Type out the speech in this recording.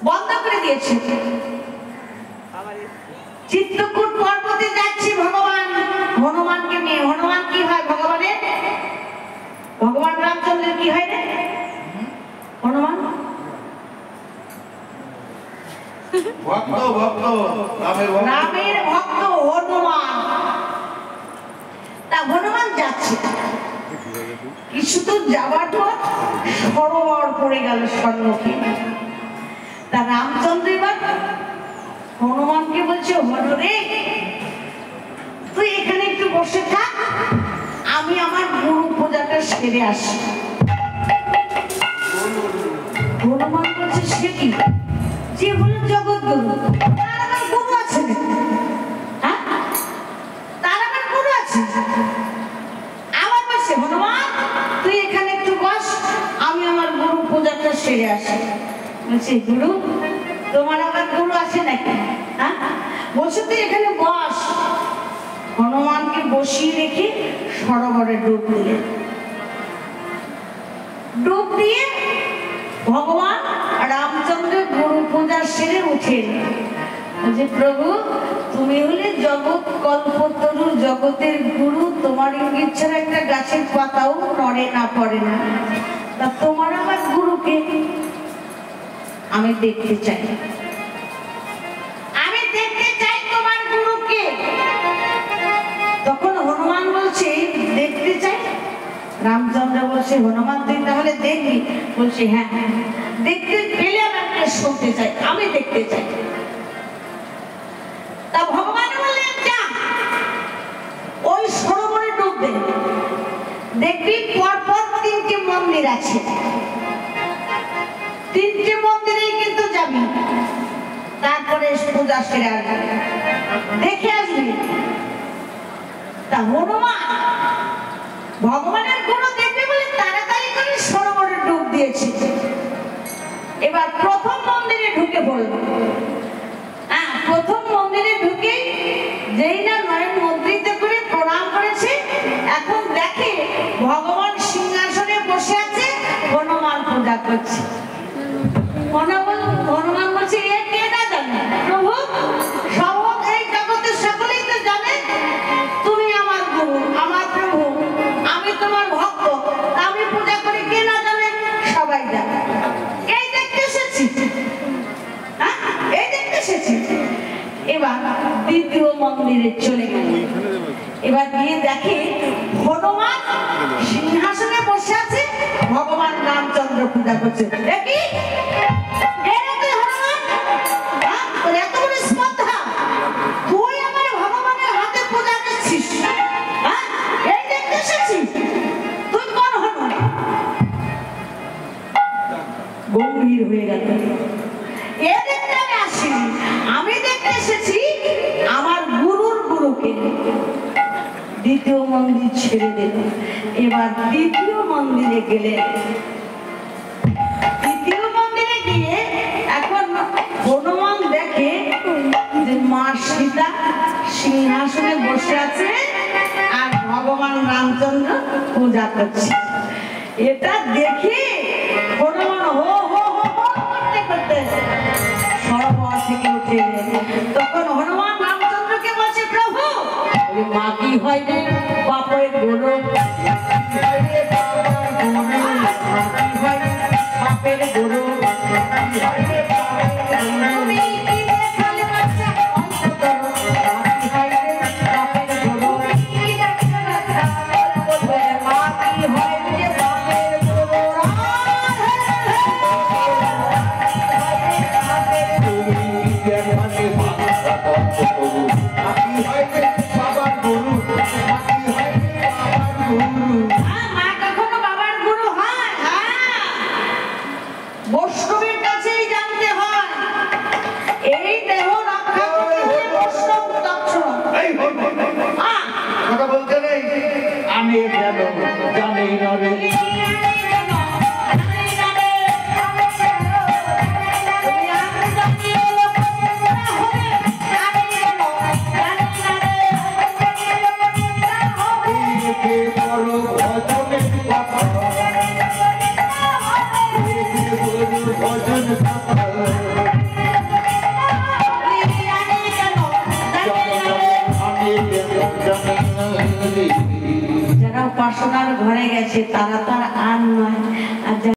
বন্ধ করে দিয়েছে। চিত্রকূট পর্বতে যাচ্ছি ভগবান হনুমানকে নিয়ে। হনুমান কি হয় ভগবানের? ভগবান রামচন্দ্রের কি হয় রে? হনুমান রামের ভক্ত হনুমান। তা হনুমান যাচ্ছে, কিছু তো যাবার পর সরোবর পড়ে গেল সম্মুখে। তা রামচন্দ্র এবার হনুমানকে বলছে, হনু রে তুই এখানে একটু বসে থাক, আমি আমার গুরু পূজাটা সেরে আসি। হনুমান বলছে, সে কি? যে হলো জগৎগুরু, তার আবার গুরু আছে? হ্যাঁ, তার আবার গুরু আছে? আবার বলছে, হনুমান তুই এখানে একটু বস, আমি আমার গুরু পূজাটা সেরে আসি। বলছে, গুরু তোমার আবার গুরু আছে নাকি? হ্যাঁ, বলছে তুই এখানে বস। হনুমানকে বসিয়ে রেখে সরোবরে ডুব দিলেন। ডুব দিয়ে ভগবান রামচন্দ্র গুরু পূজা সেরে উঠেন। বলছে, প্রভু তুমি হলে জগৎ কল্পতরু, জগতের গুরু, তোমার ইঙ্গিত ছাড়া একটা গাছের পাতাও নড়ে না পড়ে না। তা তোমার আমার গুরুকে আমি দেখতে চাই, আমি দেখতে চাই তোমার গুরুকে। তখন হনুমান বলছে, দেখতে চাই? রামচন্দ্র বলছে, হনুমান তুই তাহলে দেখবি? বলছে, হ্যাঁ দেখতে পেলে আমাকে শুনতে চাই, আমি দেখতে চাই। তা ভগবান বললেন, যা ওই সরোবরে ডুব দে, দেখবি পরপর 3টে মন্দির আছে, 3টে মন্দিরে কিন্তু যাবি, তারপরে পূজা সেরে আসবি, দেখে আসবি। তা হনুমান ভগবানের গুরু দেখবে বলে তাড়াতাড়ি করে সরোবরে ডুব দিয়েছে। এবার প্রথম মন্দিরে ঢুকে পড়ল। হ্যাঁ, প্রথম মন্দিরে ঢুকে যেই না নয়ন মুদ্রিত করে প্রণাম করেছে, এখন দেখে ভগবান সিংহাসনে বসে আছে, হনুমান পূজা করছে। হনুমান বলছে, এ কে না জানে? প্রভু সব এই জগতের সকলেই তো জানে তুমি আমার গুরু, আমার প্রভু, আমি তোমার ভক্ত, আমি পূজা করি, কে না জানে? সবাই জানে। এই দেখতে এসেছি, হ্যাঁ এই দেখতে এসেছি। এবার দ্বিতীয় মন্দিরে চলে গেল। এবার গিয়ে দেখে হনুমান সিংহাসনে বসে আছে, ভগবান রামচন্দ্র পূজা করছে। দেখি গম্ভীর হয়ে গেল। এ দেখতে আমি আসিনি, আমি দেখতে এসেছি আমার গুরুর গুরুকে। দ্বিতীয় মন্দির ছেড়ে দিল। এবার দ্বিতীয় মন্দিরে গেলেন। দ্বিতীয় মন্দিরে গিয়ে এখন হনুমান দেখে যে মা সীতা সিংহাসনে বসে আছে আর ভগবান রামচন্দ্র পূজা করছে। এটা দেখে হনুমান হো হো হো করতে করতে সরোবর থেকে উঠে এলেন। তখন হনুমান রামচন্দ্রকে বলছে, প্রভু মা কি হয় রে বাপের গুরু, বাপের গুরু বৈষ্ণবের কাছেই জানতে বাসনার ঘরে গেছে তারা তার আর নয়। আর